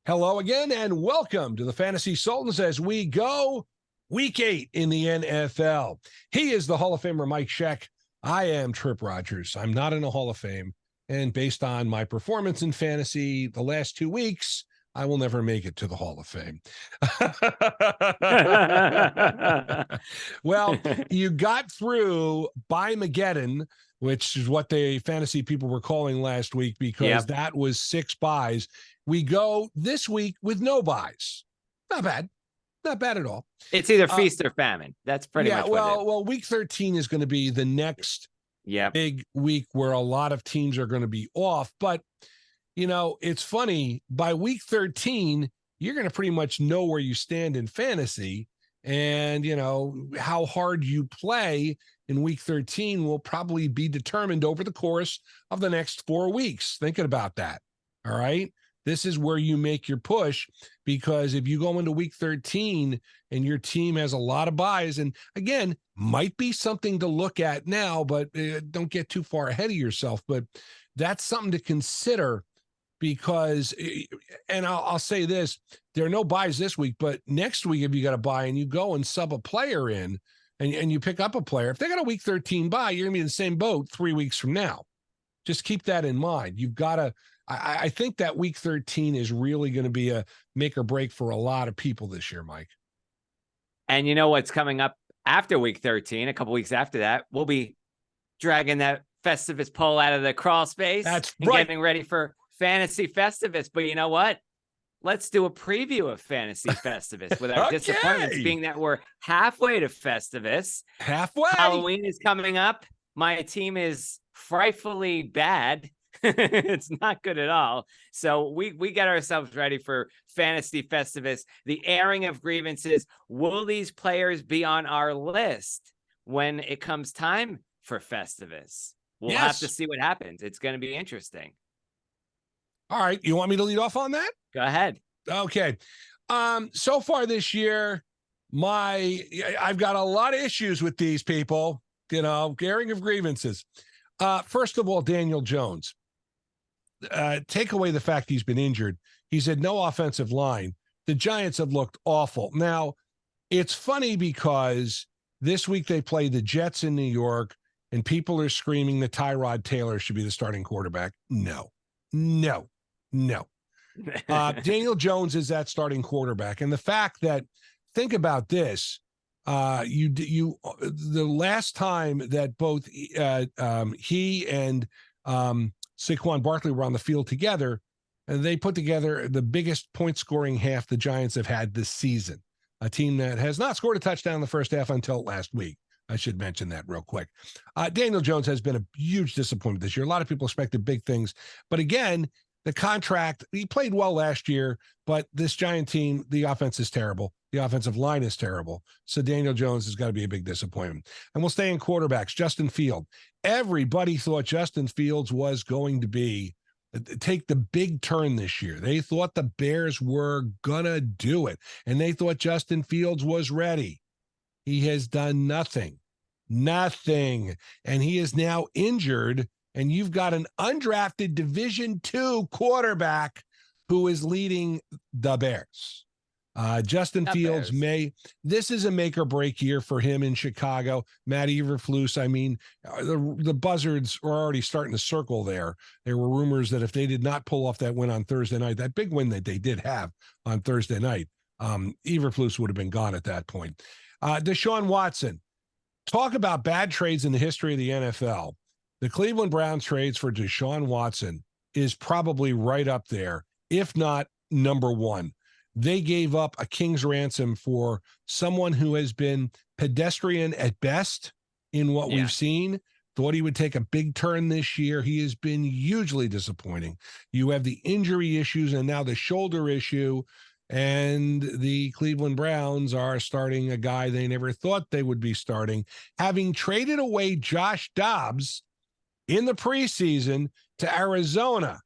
Hello again, and welcome to the Fantasy Sultans as we go week 8 in the NFL. He is the Hall of Famer Mike Sheck. I am Tripp Rogers. I'm not in the Hall of Fame, and based on my performance in fantasy the last 2 weeks, I will never make it to the Hall of Fame. Well, you got through by Mageddon, which is what the fantasy people were calling last week, because that was 6 buys. We go this week with no buys. Not bad. Not bad at all. It's either feast or famine. That's pretty much what it is. Well, week 13 is going to be the next big week where a lot of teams are going to be off. But, you know, it's funny. By week 13, you're going to pretty much know where you stand in fantasy. And, you know, how hard you play in week 13 will probably be determined over the course of the next 4 weeks. Thinking about that. All right. This is where you make your push, because if you go into week 13 and your team has a lot of buys, and again, might be something to look at now, but don't get too far ahead of yourself. But that's something to consider, because, and I'll say this, there are no buys this week, but next week, if you got a buy and you go and sub a player in and you pick up a player, if they got a week 13 buy, you're going to be in the same boat 3 weeks from now. Just keep that in mind. You've got to, I think that week 13 is really going to be a make or break for a lot of people this year, Mike. And you know what's coming up after week 13, a couple weeks after that, we'll be dragging that Festivus poll out of the crawl space. That's and right. Getting ready for Fantasy Festivus. But you know what? Let's do a preview of Fantasy Festivus with our disappointments, being that we're halfway to Festivus. Halfway. Halloween is coming up. My team is frightfully bad. It's not good at all. So we get ourselves ready for Fantasy Festivus, the airing of grievances. Will these players be on our list when it comes time for Festivus? We'll have to see what happens. It's going to be interesting. All right. You want me to lead off on that? Go ahead. Okay. So far this year, I've got a lot of issues with these people, you know, airing of grievances. First of all, Daniel Jones. Take away the fact he's been injured. He's had no offensive line. The Giants have looked awful. Now, it's funny because this week they play the Jets in New York, and people are screaming that Tyrod Taylor should be the starting quarterback. No. Daniel Jones is that starting quarterback. And the fact that, think about this, the last time that both he and Saquon Barkley were on the field together, and they put together the biggest point scoring half the Giants have had this season. A team that has not scored a touchdown in the first half until last week. I should mention that real quick. Daniel Jones has been a huge disappointment this year. A lot of people expected big things, but again, the contract, he played well last year, but this Giant team, the offense is terrible. The offensive line is terrible. So Daniel Jones has got to be a big disappointment. And we'll stay in quarterbacks. Justin Fields. Everybody thought Justin Fields was going to take the big turn this year. They thought the Bears were going to do it. And they thought Justin Fields was ready. He has done nothing. And he is now injured. And you've got an undrafted Division II quarterback who is leading the Bears. Justin Fields this is a make or break year for him in Chicago. Matt Eberflus, I mean, the Buzzards are already starting to circle there. There were rumors that if they did not pull off that win on Thursday night, that big win that they did have on Thursday night, Eberflus would have been gone at that point. Deshaun Watson, talk about bad trades in the history of the NFL. The Cleveland Browns trades for Deshaun Watson is probably right up there, if not number one. They gave up a king's ransom for someone who has been pedestrian at best in what we've seen. Thought he would take a big turn this year. He has been hugely disappointing. You have the injury issues and now the shoulder issue, and the Cleveland Browns are starting a guy they never thought they would be starting, having traded away Josh Dobbs in the preseason to Arizona.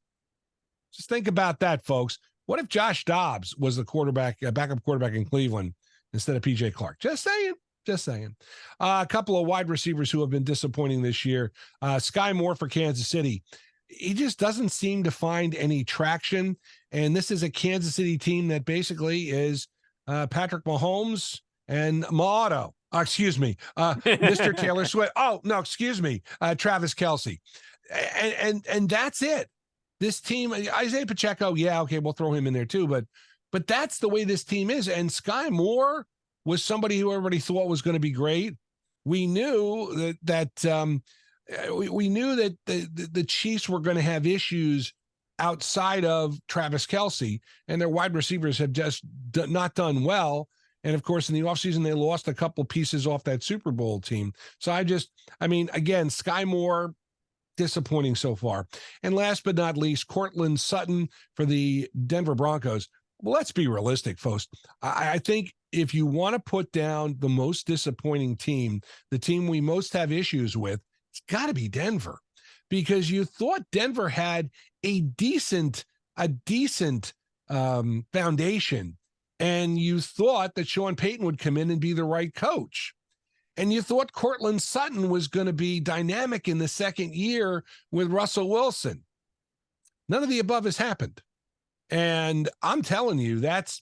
Just think about that, folks. What if Josh Dobbs was the backup quarterback in Cleveland instead of PJ Clark? Just saying. A couple of wide receivers who have been disappointing this year. Sky Moore for Kansas City. he just doesn't seem to find any traction. And this is a Kansas City team that basically is Patrick Mahomes and Mr. Taylor Swift. Oh, no, excuse me, Travis Kelce. And that's it. This team, Isaiah Pacheco, yeah, okay, we'll throw him in there too. But that's the way this team is. And Sky Moore was somebody who everybody thought was going to be great. We knew that we knew that the Chiefs were going to have issues outside of Travis Kelce, and their wide receivers have just not done well. And of course, in the offseason, they lost a couple pieces off that Super Bowl team. So again, Sky Moore, disappointing so far. And last but not least, Cortland Sutton for the Denver Broncos. Well, let's be realistic, folks. I think if you want to put down the most disappointing team, the team we most have issues with, it's got to be Denver, because you thought Denver had a decent foundation, and you thought that Sean Payton would come in and be the right coach. And you thought Cortland Sutton was going to be dynamic in the second year with Russell Wilson. None of the above has happened. And I'm telling you, that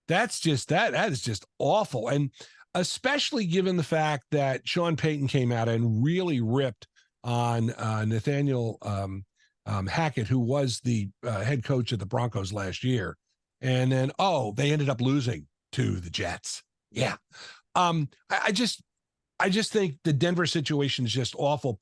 is just awful. And especially given the fact that Sean Payton came out and really ripped on Nathaniel Hackett, who was the head coach of the Broncos last year. And then, they ended up losing to the Jets. Yeah. I just think the Denver situation is just awful.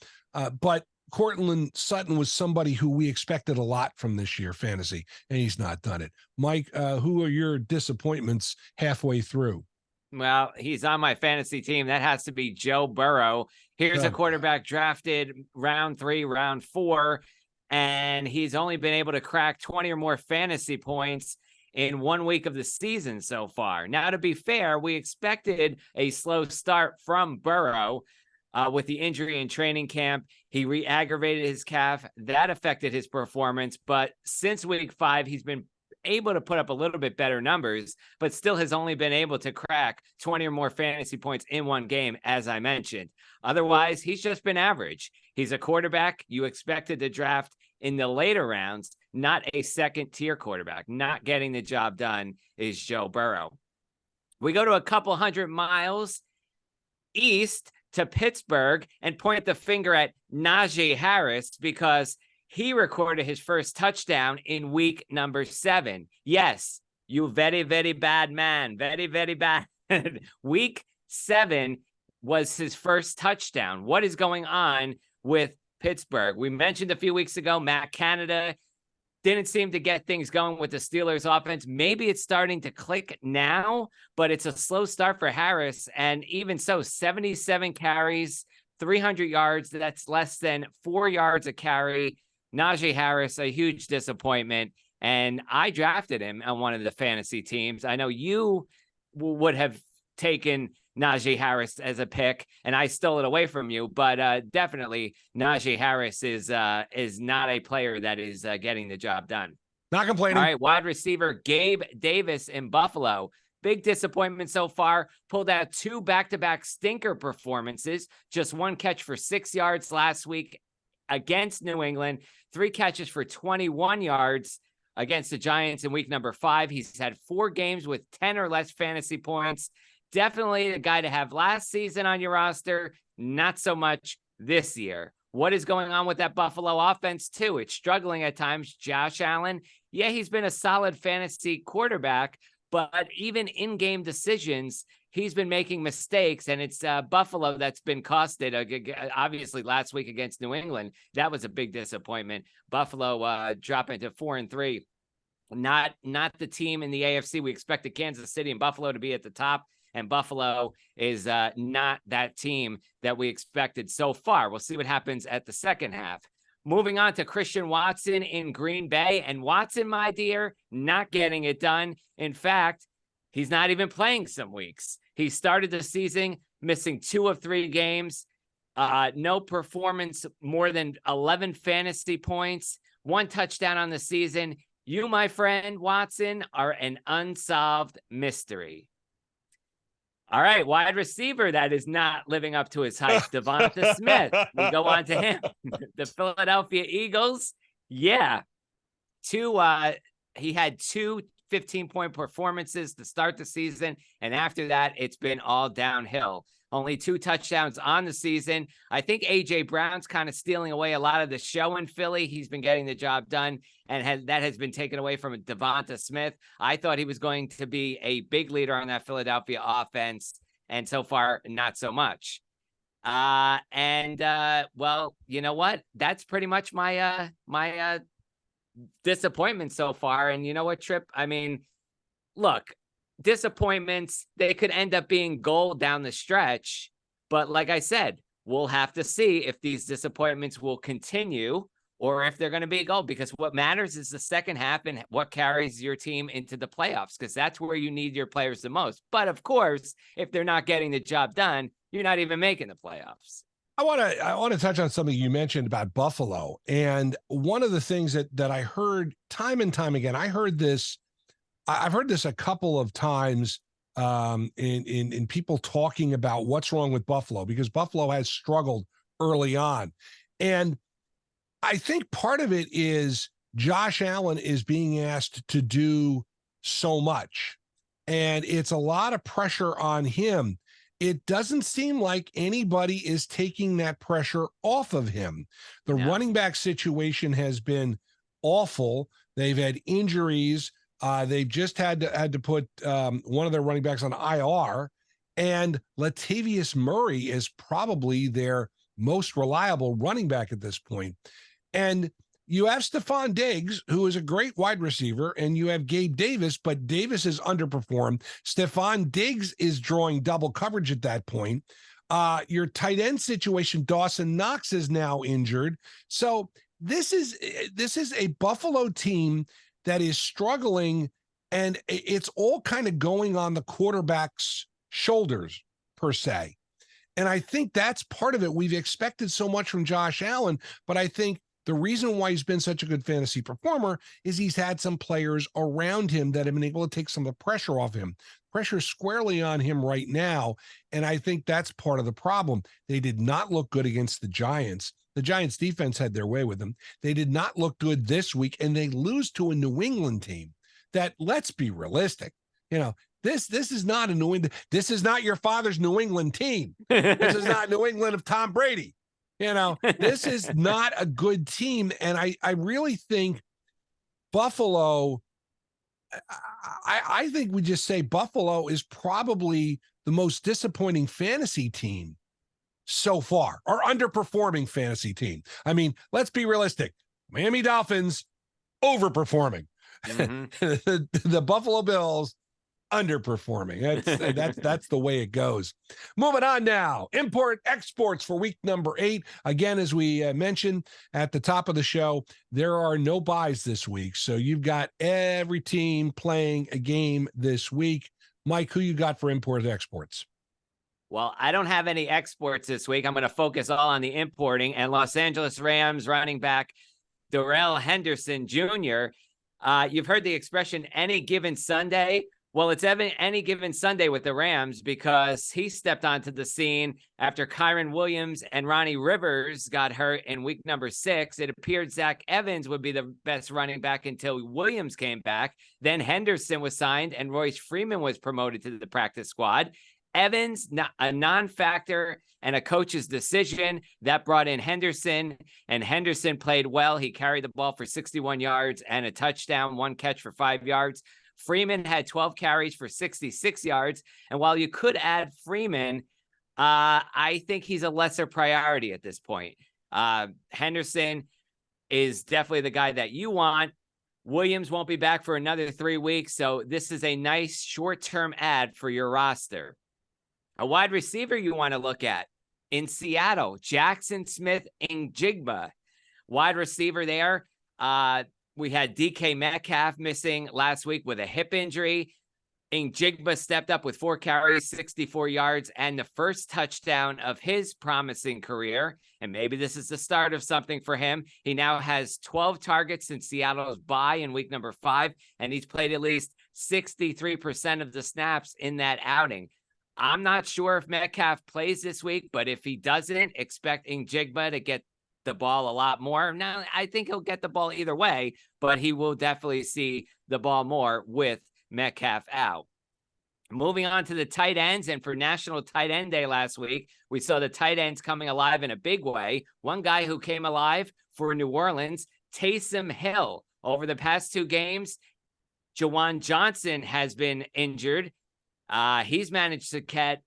But Cortland Sutton was somebody who we expected a lot from this year fantasy, and he's not done it. Mike, who are your disappointments halfway through? Well, he's on my fantasy team. That has to be Joe Burrow. Here's a quarterback drafted round 3, round 4, and he's only been able to crack 20 or more fantasy points in 1 week of the season so far. Now, to be fair, we expected a slow start from Burrow with the injury in training camp. He re-aggravated his calf. That affected his performance. But since week 5, he's been able to put up a little bit better numbers, but still has only been able to crack 20 or more fantasy points in one game, as I mentioned. Otherwise, he's just been average. He's a quarterback you expected to draft in the later rounds, not a second-tier quarterback. Not getting the job done is Joe Burrow. We go to a couple hundred miles east to Pittsburgh and point the finger at Najee Harris because he recorded his first touchdown in week number 7. Yes, you very, very bad man. Very, very bad. Week 7 was his first touchdown. What is going on with Pittsburgh? We mentioned a few weeks ago, Matt Canada didn't seem to get things going with the Steelers offense. Maybe it's starting to click now, but it's a slow start for Harris. And even so, 77 carries, 300 yards. That's less than 4 yards a carry. Najee Harris, a huge disappointment. And I drafted him on one of the fantasy teams. I know you would have taken Najee Harris as a pick, and I stole it away from you. But definitely, Najee Harris is not a player that is getting the job done. Not complaining. All right, wide receiver Gabe Davis in Buffalo. Big disappointment so far. Pulled out 2 back-to-back stinker performances. Just 1 catch for 6 yards last week against New England. 3 catches for 21 yards against the Giants in week number 5. He's had 4 games with 10 or less fantasy points. Definitely a guy to have last season on your roster. Not so much this year. What is going on with that Buffalo offense, too? It's struggling at times. Josh Allen, yeah, he's been a solid fantasy quarterback, but even in-game decisions, he's been making mistakes, and it's Buffalo that's been costed. Obviously, last week against New England, that was a big disappointment. Buffalo dropping to 4-3. Not the team in the AFC. We expected Kansas City and Buffalo to be at the top, and Buffalo is not that team that we expected so far. We'll see what happens at the second half. Moving on to Christian Watson in Green Bay. And Watson, my dear, not getting it done. In fact, he's not even playing some weeks. He started the season missing 2 of 3 games. No performance more than 11 fantasy points. 1 touchdown on the season. You, my friend Watson, are an unsolved mystery. All right, wide receiver that is not living up to his hype, Devonta Smith. We go on to him. The Philadelphia Eagles. Yeah. He had two 15-point performances to start the season, and after that, it's been all downhill. Only 2 touchdowns on the season. I think A.J. Brown's kind of stealing away a lot of the show in Philly. He's been getting the job done, and that has been taken away from Devonta Smith. I thought he was going to be a big leader on that Philadelphia offense, and so far, not so much. Well, you know what? That's pretty much my disappointment so far. And you know what, Tripp? I mean, look, disappointments, they could end up being gold down the stretch. But like I said, we'll have to see if these disappointments will continue or if they're going to be gold, because what matters is the second half and what carries your team into the playoffs, because that's where you need your players the most. But of course, if they're not getting the job done, you're not even making the playoffs. I want to touch on something you mentioned about Buffalo. And one of the things that I heard time and time again, I've heard this a couple of times in people talking about what's wrong with Buffalo, because Buffalo has struggled early on. And I think part of it is Josh Allen is being asked to do so much, and it's a lot of pressure on him. It doesn't seem like anybody is taking that pressure off of him. The running back situation has been awful. They've had injuries. They've just had to put one of their running backs on IR, and Latavius Murray is probably their most reliable running back at this point. And you have Stephon Diggs, who is a great wide receiver, and you have Gabe Davis, but Davis has underperformed. Stephon Diggs is drawing double coverage at that point. Your tight end situation, Dawson Knox, is now injured. So this is a Buffalo team that is struggling, and it's all kind of going on the quarterback's shoulders, per se. And I think that's part of it. We've expected so much from Josh Allen, but I think the reason why he's been such a good fantasy performer is he's had some players around him that have been able to take some of the pressure off him. Pressure squarely on him right now, and I think that's part of the problem. They did not look good against the Giants. The Giants defense had their way with them. They did not look good this week, and they lose to a New England team that, let's be realistic, this is not a New England. This is not your father's New England team. This is not New England of Tom Brady. This is not a good team. And I really think Buffalo, I think we just say Buffalo is probably the most disappointing fantasy team so far, or underperforming fantasy team. I mean, let's be realistic. Miami Dolphins overperforming. Mm-hmm. The Buffalo Bills underperforming. That's the way it goes. Moving on now. Import exports for week number 8. Again, as we mentioned at the top of the show, there are no buys this week. So you've got every team playing a game this week. Mike, who you got for import exports? Well, I don't have any exports this week. I'm going to focus all on the importing. And Los Angeles Rams running back Darrell Henderson Jr. You've heard the expression any given Sunday. Well, it's any given Sunday with the Rams, because he stepped onto the scene after Kyren Williams and Ronnie Rivers got hurt in week number 6. It appeared Zach Evans would be the best running back until Williams came back. Then Henderson was signed and Royce Freeman was promoted to the practice squad. Evans, a non-factor and a coach's decision that brought in Henderson, and Henderson played well. He carried the ball for 61 yards and a touchdown, 1 catch for 5 yards. Freeman had 12 carries for 66 yards. And while you could add Freeman, I think he's a lesser priority at this point. Henderson is definitely the guy that you want. Williams won't be back for another 3 weeks. So this is a nice short-term add for your roster. A wide receiver you want to look at in Seattle, Jackson Smith-Njigba. Wide receiver there. We had DK Metcalf missing last week with a hip injury. Njigba stepped up with 4 carries, 64 yards, and the first touchdown of his promising career. And maybe this is the start of something for him. He now has 12 targets in Seattle's bye in week number 5, and he's played at least 63% of the snaps in that outing. I'm not sure if Metcalf plays this week, but if he doesn't, expecting Jigba to get the ball a lot more. Now, I think he'll get the ball either way, but he will definitely see the ball more with Metcalf out. Moving on to the tight ends, and for National Tight End Day last week, we saw the tight ends coming alive in a big way. One guy who came alive for New Orleans, Taysom Hill. Over the past 2 games, Juwan Johnson has been injured. He's managed to get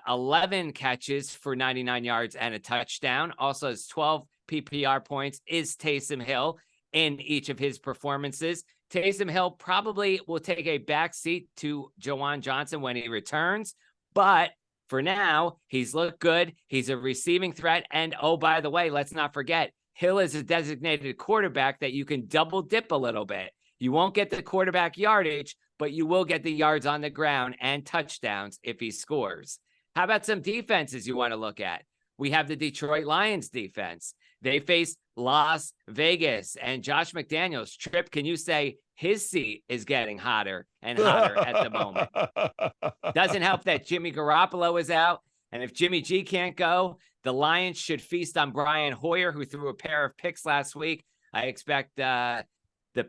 11 catches for 99 yards and a touchdown. Also has 12 PPR points is Taysom Hill in each of his performances. Taysom Hill probably will take a backseat to Juwan Johnson when he returns, but for now, he's looked good. He's a receiving threat. And oh, by the way, let's not forget, Hill is a designated quarterback that you can double dip a little bit. You won't get the quarterback yardage, but you will get the yards on the ground and touchdowns if he scores. How about some defenses you want to look at? We have the Detroit Lions defense. They face Las Vegas and Josh McDaniels. Tripp, can you say his seat is getting hotter and hotter at the moment? Doesn't help that Jimmy Garoppolo is out. And if Jimmy G can't go, the Lions should feast on Brian Hoyer, who threw a pair of picks last week. I expect the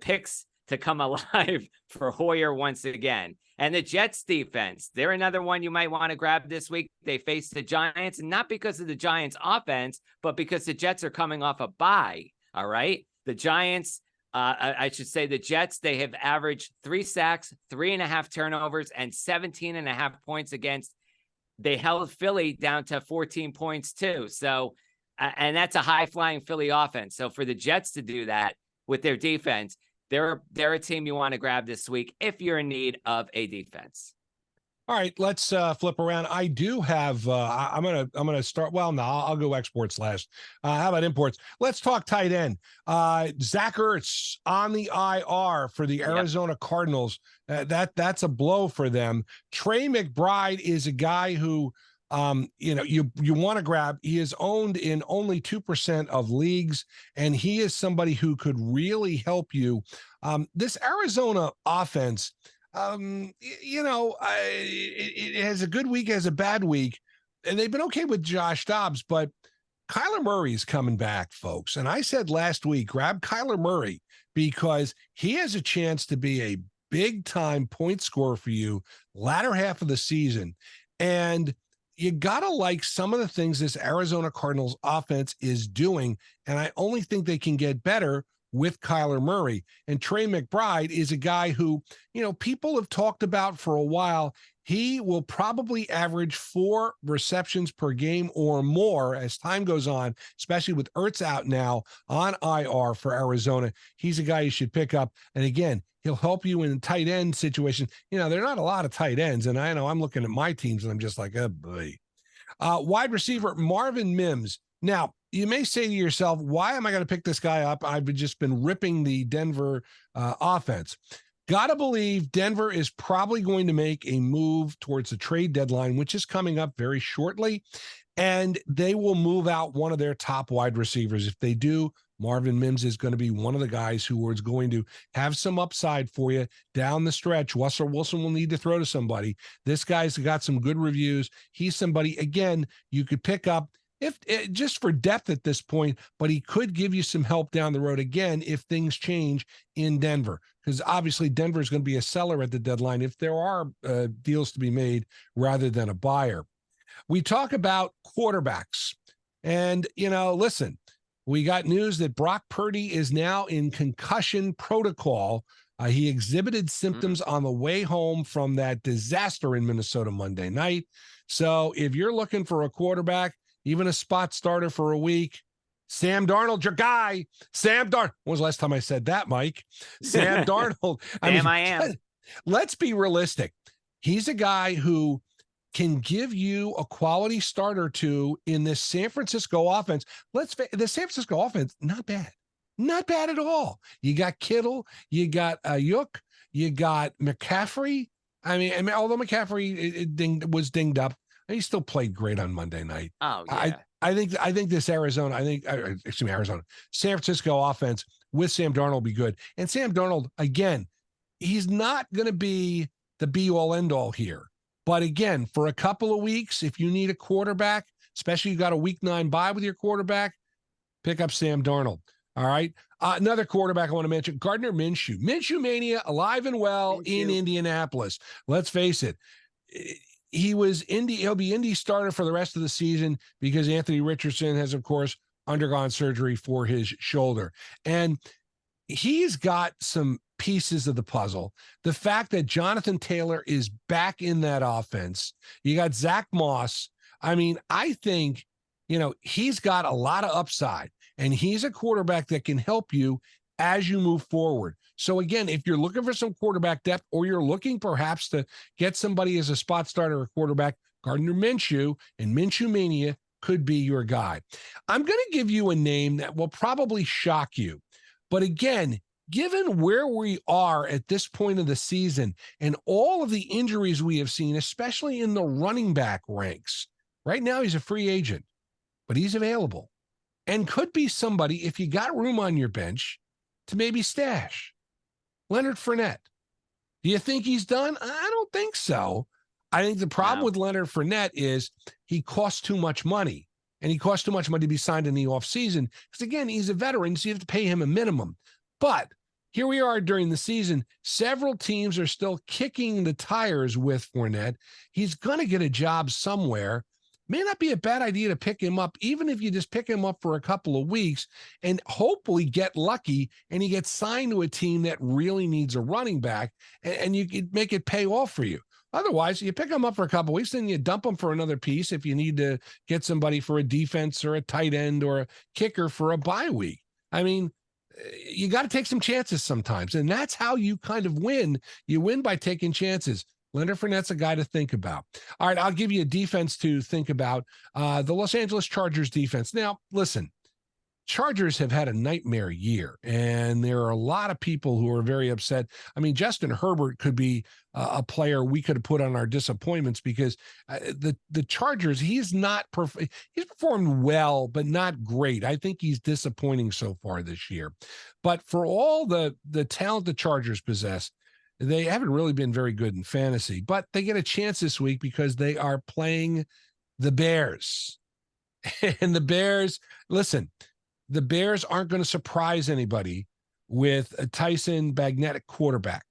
picks to come alive for Hoyer once again. And the Jets defense, they're another one you might want to grab this week. They face the Giants, and not because of the Giants offense, but because the Jets are coming off a bye. All right. The Giants, I should say the Jets, they have averaged 3 sacks, 3.5 turnovers, and 17.5 points against. They held Philly down to 14 points too. So, and that's a high flying Philly offense. So for the Jets to do that with their defense, they're a team you want to grab this week if you're in need of a defense. All right, let's flip around. I do have. I'm gonna start. Well, no, I'll go exports last. How about imports? Let's talk tight end. Zach Ertz on the IR for the Arizona Cardinals. That's a blow for them. Trey McBride is a guy who, you want to grab. He is owned in only 2% of leagues, and he is somebody who could really help you. This Arizona offense. It has a good week, has a bad week, and they've been okay with Josh Dobbs, but Kyler Murray is coming back, folks. And I said last week, grab Kyler Murray because he has a chance to be a big-time point scorer for you latter half of the season. And you got to like some of the things this Arizona Cardinals offense is doing, and I only think they can get better with Kyler Murray. And Trey McBride is a guy who, people have talked about for a while. He will probably average 4 receptions per game or more as time goes on, especially with Ertz out now on IR for Arizona. He's a guy you should pick up. And again, he'll help you in tight end situation. There are not a lot of tight ends. And I know I'm looking at my teams and I'm just like, oh boy. Wide receiver, Marvin Mims. Now, you may say to yourself, why am I going to pick this guy up? I've just been ripping the Denver offense. Got to believe Denver is probably going to make a move towards the trade deadline, which is coming up very shortly, and they will move out one of their top wide receivers. If they do, Marvin Mims is going to be one of the guys who is going to have some upside for you down the stretch. Russell Wilson will need to throw to somebody. This guy's got some good reviews. He's somebody, again, you could pick up if just for depth at this point, but he could give you some help down the road again if things change in Denver, because obviously Denver is going to be a seller at the deadline if there are deals to be made rather than a buyer. We talk about quarterbacks, and listen, we got news that Brock Purdy is now in concussion protocol. He exhibited symptoms on the way home from that disaster in Minnesota Monday night. So if you're looking for a quarterback, even a spot starter for a week, Sam Darnold, your guy. Sam Darnold. When was the last time I said that, Mike? Sam Darnold. I am. Let's be realistic. He's a guy who can give you a quality start or two in this San Francisco offense. The San Francisco offense, not bad. Not bad at all. You got Kittle, you got Ayuk, you got McCaffrey. I mean, although McCaffrey was dinged up, he still played great on Monday night. Oh, yeah. I think this San Francisco offense with Sam Darnold will be good. And Sam Darnold, again, he's not going to be the be all end all here. But again, for a couple of weeks, if you need a quarterback, especially you got a week 9 bye with your quarterback, pick up Sam Darnold. All right. Another quarterback I want to mention, Gardner Minshew. Minshew mania alive and well in Indianapolis. Let's face it. He'll be Indy starter for the rest of the season because Anthony Richardson has, of course, undergone surgery for his shoulder. And he's got some pieces of the puzzle. The fact that Jonathan Taylor is back in that offense. You got Zach Moss. I mean, I think, he's got a lot of upside, and he's a quarterback that can help you as you move forward. So again, if you're looking for some quarterback depth, or you're looking perhaps to get somebody as a spot starter or quarterback, Gardner Minshew and Minshew Mania could be your guy. I'm going to give you a name that will probably shock you. But again, given where we are at this point of the season and all of the injuries we have seen, especially in the running back ranks, right now he's a free agent, but he's available and could be somebody, if you got room on your bench, to maybe stash. Leonard Fournette. Do you think he's done? I don't think so. I think the problem with Leonard Fournette is he costs too much money. And he costs too much money to be signed in the offseason. Because, again, he's a veteran, so you have to pay him a minimum. But here we are during the season. Several teams are still kicking the tires with Fournette. He's going to get a job somewhere. May not be a bad idea to pick him up, even if you just pick him up for a couple of weeks and hopefully get lucky and he gets signed to a team that really needs a running back, and you could make it pay off for you. Otherwise, you pick him up for a couple of weeks, then you dump him for another piece if you need to get somebody for a defense or a tight end or a kicker for a bye week. I mean, you got to take some chances sometimes, and that's how you kind of win. You win by taking chances. Leonard Fournette's a guy to think about. All right, I'll give you a defense to think about. The Los Angeles Chargers defense. Now, listen, Chargers have had a nightmare year, and there are a lot of people who are very upset. I mean, Justin Herbert could be a player we could have put on our disappointments because the Chargers, he's performed well, but not great. I think he's disappointing so far this year. But for all the talent the Chargers possess, they haven't really been very good in fantasy, but they get a chance this week because they are playing the Bears. And the Bears, listen, the Bears aren't going to surprise anybody with a Tyson Bagent at quarterback.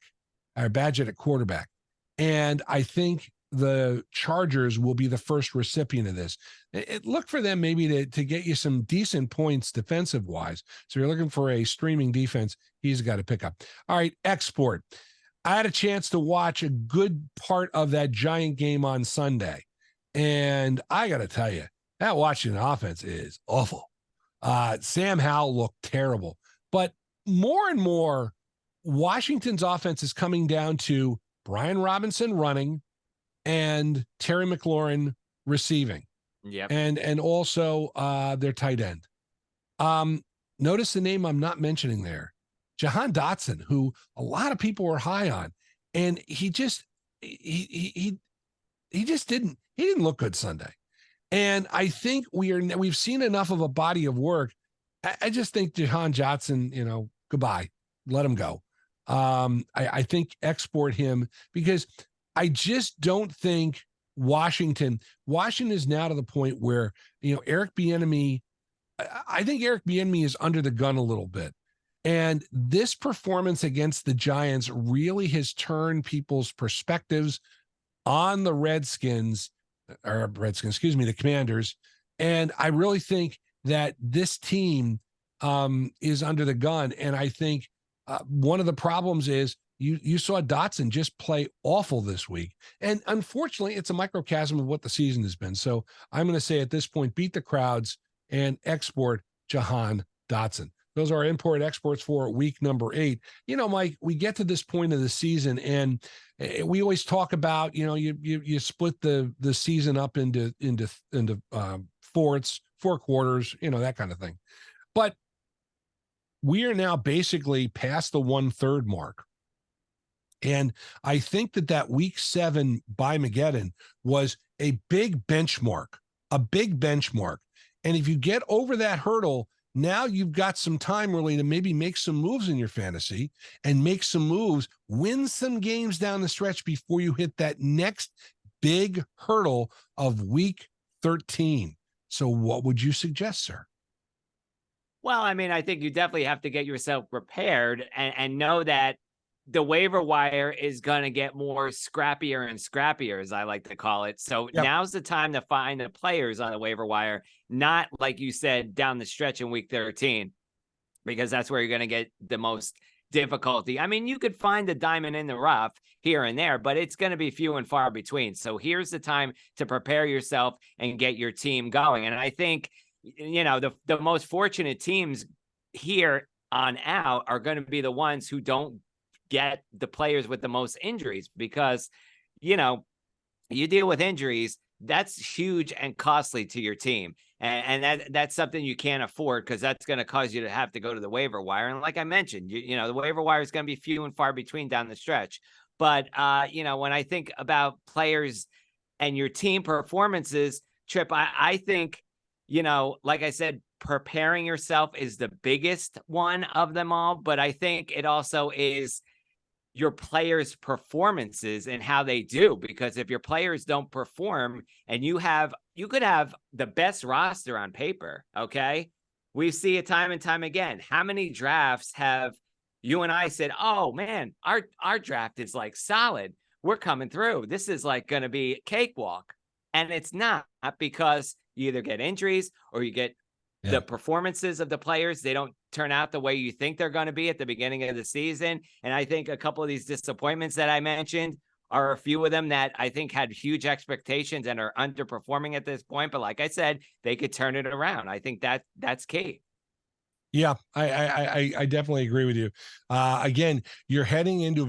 And I think the Chargers will be the first recipient of this. Look for them maybe to get you some decent points defensive-wise. So you're looking for a streaming defense, he's got to pick up. All right, export. I had a chance to watch a good part of that Giant game on Sunday. And I got to tell you, that Washington offense is awful. Sam Howell looked terrible. But more and more, Washington's offense is coming down to Brian Robinson running and Terry McLaurin receiving. Yep. And also their tight end. Notice the name I'm not mentioning there. Jahan Dotson, who a lot of people were high on, and he just didn't look good Sunday. And I think we've seen enough of a body of work. I just think Jahan Dotson, goodbye, let him go. I think export him because I just don't think Washington is now to the point where, Eric Bieniemy, I think Eric Bieniemy is under the gun a little bit. And this performance against the Giants really has turned people's perspectives on the the Commanders. And I really think that this team is under the gun. And I think one of the problems is you saw Dotson just play awful this week. And unfortunately, it's a microcosm of what the season has been. So I'm going to say at this point, beat the crowds and export Jahan Dotson. Those are our import exports for week number 8. Mike, we get to this point of the season and we always talk about, you split the season up into 4 quarters, that kind of thing. But we are now basically past the 1/3 mark. And I think that week 7 by Mageddon was a big benchmark. And if you get over that hurdle, now you've got some time really to maybe make some moves in your fantasy and make some moves, win some games down the stretch before you hit that next big hurdle of week 13. So what would you suggest, sir? Well, I mean, I think you definitely have to get yourself prepared and know that the waiver wire is going to get more scrappier and scrappier, as I like to call it. So now's the time to find the players on the waiver wire, not like you said, down the stretch in week 13, because that's where you're going to get the most difficulty. I mean, you could find the diamond in the rough here and there, but it's going to be few and far between. So here's the time to prepare yourself and get your team going. And I think, you know, the most fortunate teams here on out are going to be the ones who don't get the players with the most injuries, because, you know, you deal with injuries, that's huge and costly to your team. And that's something you can't afford, because that's going to cause you to have to go to the waiver wire. And like I mentioned, you know, the waiver wire is going to be few and far between down the stretch. But, you know, when I think about players and your team performances, Tripp, I think, you know, like I said, preparing yourself is the biggest one of them all. But I think it also is your players' performances and how they do, because if your players don't perform and you could have the best roster on paper. Okay. We see it time and time again. How many drafts have you and I said, oh man, our draft is like solid. We're coming through. This is like going to be a cakewalk. And it's not, because you either get injuries or you get the performances of the players. They don't turn out the way you think they're going to be at the beginning of the season. And I think a couple of these disappointments that I mentioned are a few of them that I think had huge expectations and are underperforming at this point. But like I said, they could turn it around. I think that's key. Yeah, I definitely agree with you. Again, you're heading into a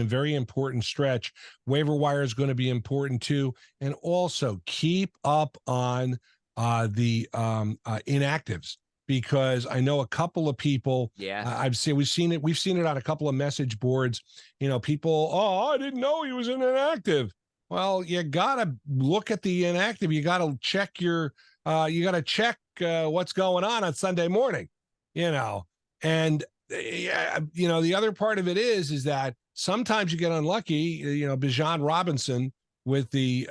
very important stretch. Waiver wire is going to be important too, and also keep up on the inactives, because I know a couple of people. Yeah, we've seen it on a couple of message boards. You know, people, oh, I didn't know he was an inactive. Well, you gotta look at the inactive. You gotta check what's going on Sunday morning. You know, and you know, the other part of it is that sometimes you get unlucky. You know, Bijan Robinson with the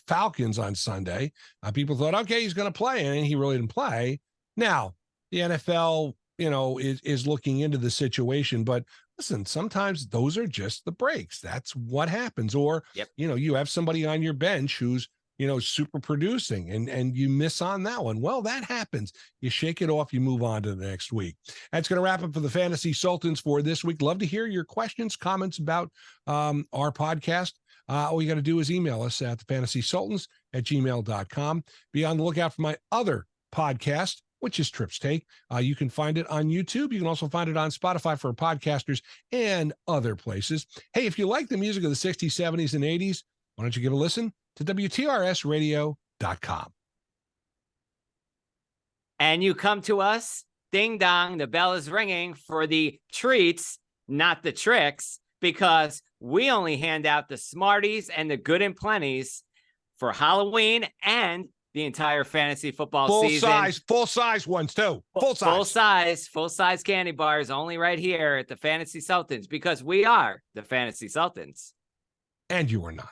Falcons on Sunday, people thought, okay, he's going to play, and he really didn't play. Now the NFL, you know, is looking into the situation, but listen, sometimes those are just the breaks. That's what happens. Or you know, you have somebody on your bench who's, you know, super producing, and you miss on that one. Well, that happens. You shake it off, you move on to the next week. That's going to wrap up for the Fantasy Sultans for this week. Love to hear your questions, comments about our podcast. All you got to do is email us at thefantasysultans@gmail.com. Be on the lookout for my other podcast, which is Tripp's Take. You can find it on YouTube. You can also find it on Spotify for podcasters and other places. Hey, if you like the music of the 60s, 70s, and 80s, why don't you give a listen to WTRSradio.com. And you come to us, ding dong, the bell is ringing for the treats, not the tricks, because we only hand out the Smarties and the Good and Plenties for Halloween and the entire fantasy football season. Full size ones too. Full size candy bars only right here at the Fantasy Sultans, because we are the Fantasy Sultans. And you are not.